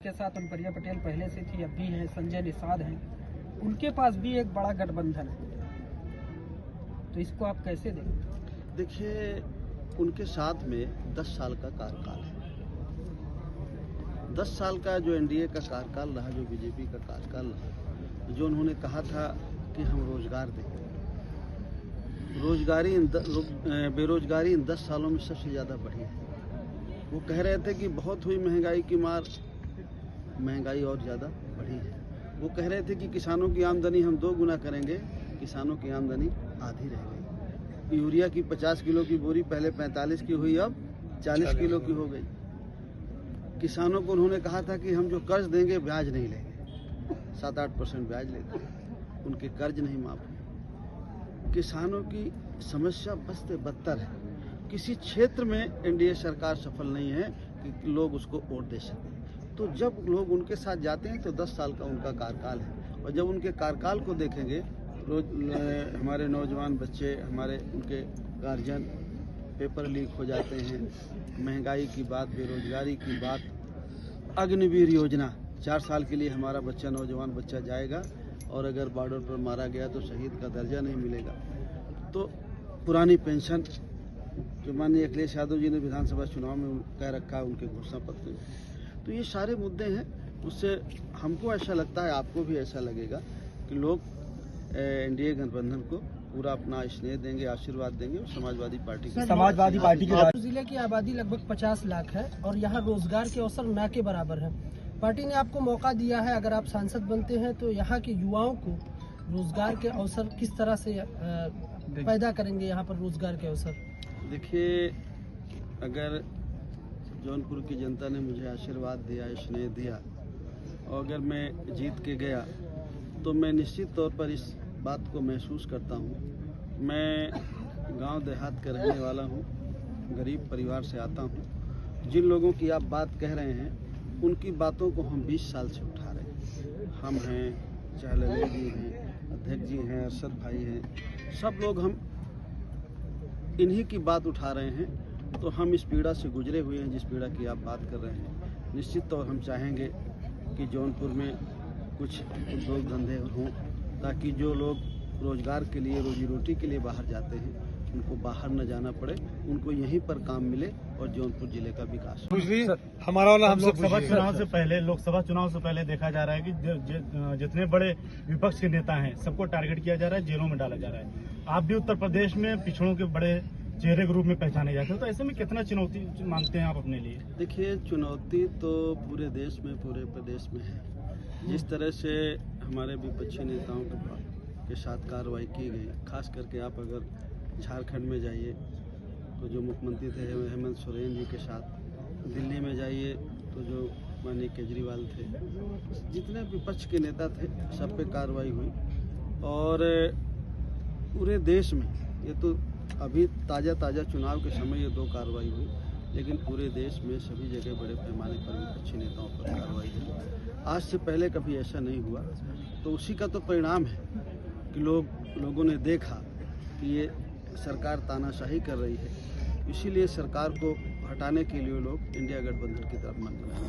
जिसके साथ अनुप्रिया पटेल पहले से थी, अब भी हैं, संजय निषाद हैं, उनके पास भी एक बड़ा गठबंधन है, तो इसको आप कैसे देखें? देखिए, उनके साथ में 10 साल का कार्यकाल है। 10 साल का जो एनडीए का कार्यकाल रहा, जो बीजेपी का कार्यकाल रहा, जो उन्होंने कहा था कि हम रोजगार देंगे, बेरोजगारी इन 10 सालों में सबसे ज़्यादा बढ़ी है। वो कह रहे थे कि बहुत हुई महंगाई की मार, महंगाई और ज़्यादा बढ़ी है। वो कह रहे थे कि किसानों की आमदनी हम 2 गुना करेंगे, किसानों की आमदनी आधी रह गई। यूरिया की 50 किलो की बोरी पहले 45 की हुई, अब 40 किलो की हो गई। किसानों को उन्होंने कहा था कि हम जो कर्ज देंगे ब्याज नहीं लेंगे, 7-8% ब्याज लेते, उनके कर्ज नहीं माफ। किसानों की समस्या बदते बदतर है। किसी क्षेत्र में एनडीए सरकार सफल नहीं है कि लोग उसको वोट दे सकें। तो जब लोग उनके साथ जाते हैं तो 10 साल का उनका कार्यकाल है, और जब उनके कार्यकाल को देखेंगे, रोज हमारे नौजवान बच्चे, हमारे उनके गार्जियन पेपर लीक हो जाते हैं, महंगाई की बात, बेरोजगारी की बात, अग्निवीर योजना 4 साल के लिए हमारा बच्चा, नौजवान बच्चा जाएगा, और अगर बॉर्डर पर मारा गया तो शहीद का दर्जा नहीं मिलेगा। तो पुरानी पेंशन जो माननीय अखिलेश यादव जी ने विधानसभा चुनाव में कह रखा है उनके घोषणा पत्र में, तो ये सारे मुद्दे हैं। उससे हमको ऐसा लगता है, आपको भी ऐसा लगेगा कि लोग एनडीए गठबंधन को पूरा अपना स्नेह देंगे, आशीर्वाद देंगे, और समाजवादी पार्टी के जिले की आबादी लगभग 50 लाख है और यहाँ रोजगार के अवसर न के बराबर है। पार्टी ने आपको मौका दिया है, अगर आप सांसद बनते हैं तो यहाँ के युवाओं को रोजगार के अवसर किस तरह से पैदा करेंगे यहाँ पर रोजगार के अवसर? देखिए, अगर जौनपुर की जनता ने मुझे आशीर्वाद दिया, स्नेह दिया, और अगर मैं जीत के गया तो मैं निश्चित तौर पर इस बात को महसूस करता हूँ। मैं गांव देहात का रहने वाला हूँ, गरीब परिवार से आता हूँ। जिन लोगों की आप बात कह रहे हैं, उनकी बातों को हम 20 साल से उठा रहे हैं। हम हैं, चाहे ललित जी हैं, अध्यक्ष जी हैं, अरशद भाई हैं, सब लोग हम इन्हीं की बात उठा रहे हैं। तो हम इस पीड़ा से गुजरे हुए हैं जिस पीड़ा की आप बात कर रहे हैं। निश्चित तौर हम चाहेंगे कि जौनपुर में कुछ उद्योग धंधे हों, ताकि जो लोग रोजगार के लिए, रोजी रोटी के लिए बाहर जाते हैं, उनको बाहर न जाना पड़े, उनको यहीं पर काम मिले और जौनपुर जिले का विकास हो। हमारा वाला हमसे लोकसभा चुनाव से पहले देखा जा रहा है कि जितने बड़े विपक्ष के नेता हैं सबको टारगेट किया जा रहा है, जेलों में डाला जा रहा है। आप भी उत्तर प्रदेश में पिछड़ों के बड़े चेहरे के रूप में पहचाने जाते हो, तो ऐसे में कितना चुनौती मानते हैं आप अपने लिए? देखिए, चुनौती तो पूरे देश में, पूरे प्रदेश में है। जिस तरह से हमारे विपक्षी नेताओं के साथ कार्रवाई की गई, खास करके आप अगर झारखंड में जाइए तो जो मुख्यमंत्री थे हेमंत सोरेन जी के साथ, दिल्ली में जाइए तो जो माननीय केजरीवाल थे, जितने विपक्ष के नेता थे सब पे कार्रवाई हुई। और पूरे देश में, ये तो अभी ताज़ा चुनाव के समय ये 2 कार्रवाई हुई, लेकिन पूरे देश में सभी जगह बड़े पैमाने पर विपक्षी नेताओं पर कार्रवाई हुई। आज से पहले कभी ऐसा नहीं हुआ। तो उसी का तो परिणाम है कि लोगों ने देखा कि ये सरकार तानाशाही कर रही है, इसीलिए सरकार को हटाने के लिए लोग इंडिया गठबंधन की तरफ मन बनाए।